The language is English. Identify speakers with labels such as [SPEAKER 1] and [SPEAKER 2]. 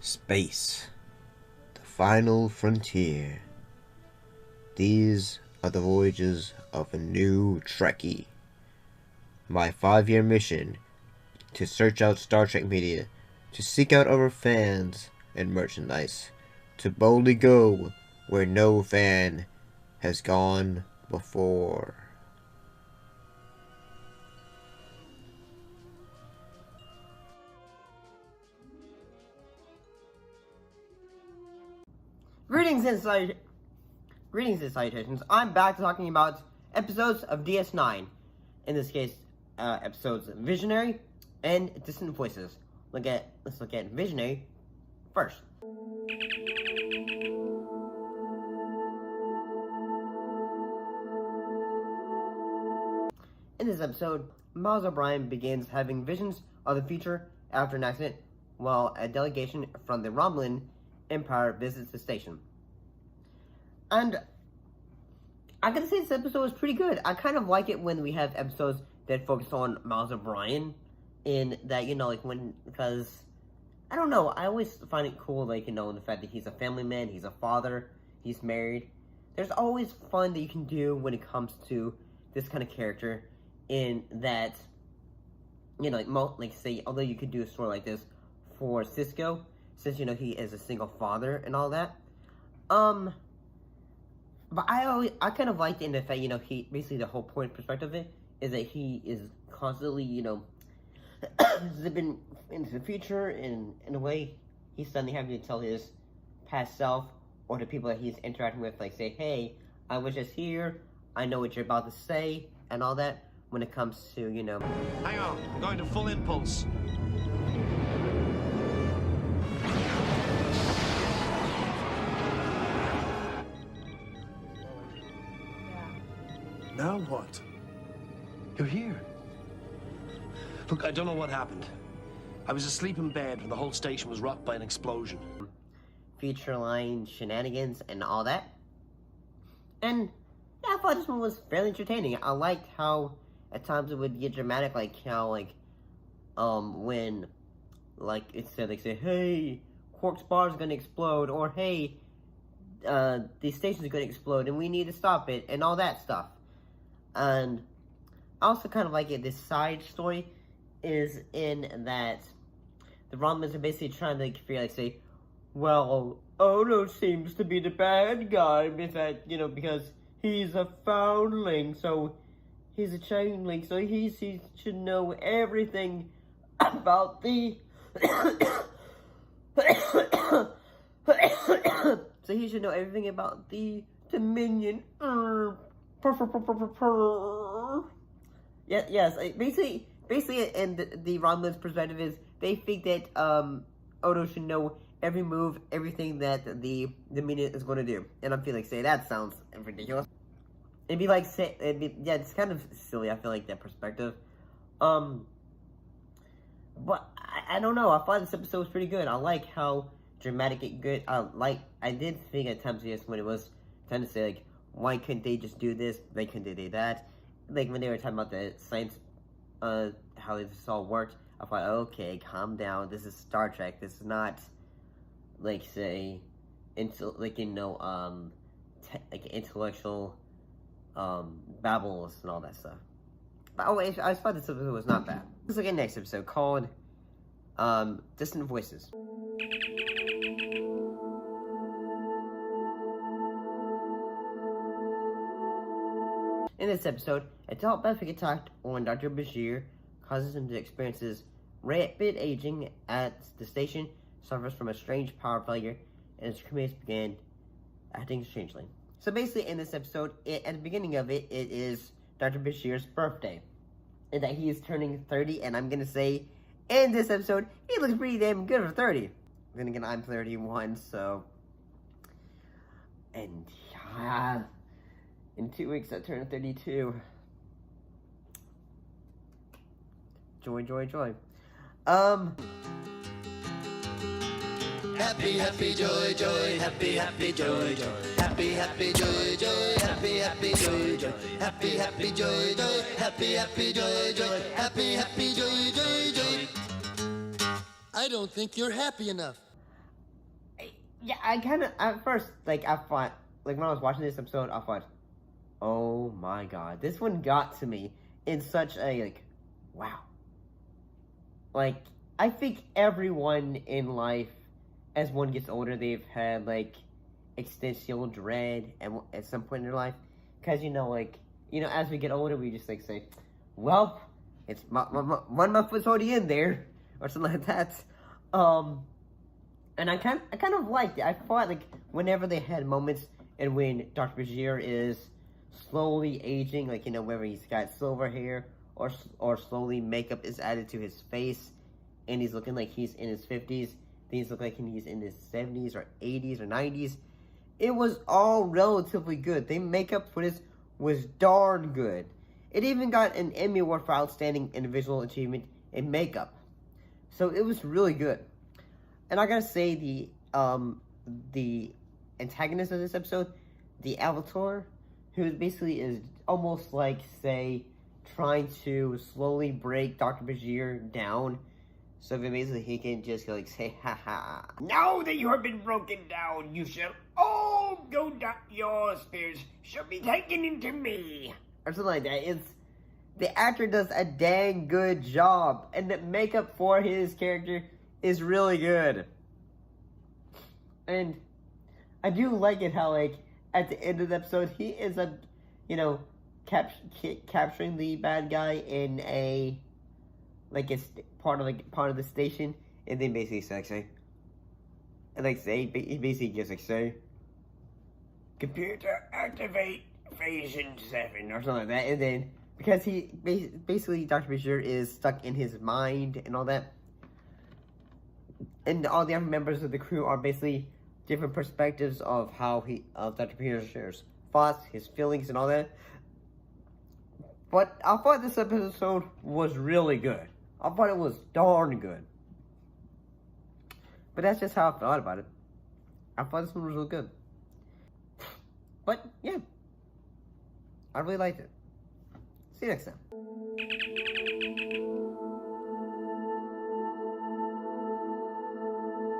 [SPEAKER 1] Space, the final frontier. These are the voyages of a new Trekkie. My 5-year mission to search out Star Trek media, to seek out our fans and merchandise, to boldly go where no fan has gone before.
[SPEAKER 2] Greetings and salutations. I'm back talking about episodes of DS9. In this case, episodes Visionary and Distant Voices. Let's look at Visionary first. In this episode, Miles O'Brien begins having visions of the future after an accident while a delegation from the Romulan Empire visits the station. And I gotta say, this episode was pretty good. I kind of like it when we have episodes that focus on Miles O'Brien, in that, because, I don't know, I always find it cool, the fact that he's a family man, he's a father, he's married. There's always fun that you can do when it comes to this kind of character, in that, say, although you could do a story like this for Cisco, since, he is a single father and all that, but I kind of liked it in the fact, he, basically the whole point perspective of it is that he is constantly, zipping into the future, and in a way, he's suddenly having to tell his past self, or the people that he's interacting with, say, hey, I was just here, I know what you're about to say, and all that, when it comes to,
[SPEAKER 3] Hang on, I'm going to full impulse. Now what? You're here. Look, I don't know what happened. I was asleep in bed when the whole station was rocked by an explosion.
[SPEAKER 2] Feature line shenanigans and all that. And yeah, I thought this one was fairly entertaining. I liked how at times it would get dramatic, when it said, say, hey, Quark's bar is gonna explode, or hey, the station's gonna explode and we need to stop it, and all that stuff. And I also kind of like it, this side story is in that the Romulans are basically trying to figure, say, well, Odo seems to be the bad guy, because he's a foundling, so he's a changeling, so he should know everything about the so he should know everything about the Dominion. Yes. Basically, and the Romulans' perspective is they think that Odo should know every move, everything that the Dominion is going to do. And I'm feeling, say, that sounds ridiculous. It's kind of silly. I feel like that perspective. But I don't know. I thought this episode was pretty good. I like how dramatic it good. I did think at times, yes, when it was time to say, why couldn't they just do this? They couldn't do that. When they were talking about the science, how this all worked, I thought, okay, calm down. This is Star Trek. This is not, say, intellectual, babbles and all that stuff. But I thought this episode was not bad. Let's look at the next episode called, Distant Voices. In this episode, a telepathic attack on Doctor Beshar causes him to experience rapid aging at the station, suffers from a strange power failure, and his crewmates begin acting strangely. So basically, in this episode, at the beginning of it, it is Dr. Beshar's birthday, and that he is turning 30, and I'm gonna say, in this episode, he looks pretty damn good for 30. Then again, I'm 31, so... And, yeah... In 2 weeks, I turn 32. Joy.
[SPEAKER 4] Happy, joy, happy, joy. Happy, joy, happy, joy. Happy, joy, happy, joy. I don't think you're happy enough.
[SPEAKER 2] yeah, I kind of, at first, like, I thought, like, when I was watching this episode, I thought, oh my god, this one got to me in such a, like, wow. Like, I think everyone in life, as one gets older, they've had, like, existential dread at some point in their life. Because, like, as we get older, we just, like, say, well, it's 1 month was already in there, or something like that. And I kind of liked it. I thought, like, whenever they had moments and when Dr. Bashir is slowly aging, like, whether he's got silver hair or slowly makeup is added to his face and he's looking like he's in his 50s, things look like he's in his 70s or 80s or 90s. It was all relatively good. The makeup for this was darn good. It even got an Emmy Award for Outstanding Individual Achievement in Makeup. So it was really good. And I gotta say, the antagonist of this episode, the Avatar, who basically is almost like, say, trying to slowly break Dr. Bashir down, so that basically he can just like say, haha, now that you have been broken down, you shall all go down, your spirits shall be taken into me. Or something like that. The actor does a dang good job, and the makeup for his character is really good. And I do like it how, like, at the end of the episode, he ends up, capturing the bad guy in a, like, a part of the station, and then basically he basically just like say, computer activate Phase 7 or something like that, and then because he basically Dr. Bashir is stuck in his mind and all that, and all the other members of the crew are basically different perspectives of Dr. Bashir's thoughts, his feelings, and all that. But I thought this episode was really good. I thought it was darn good. But that's just how I thought about it. I thought this one was really good. But, yeah. I really liked it. See you next time.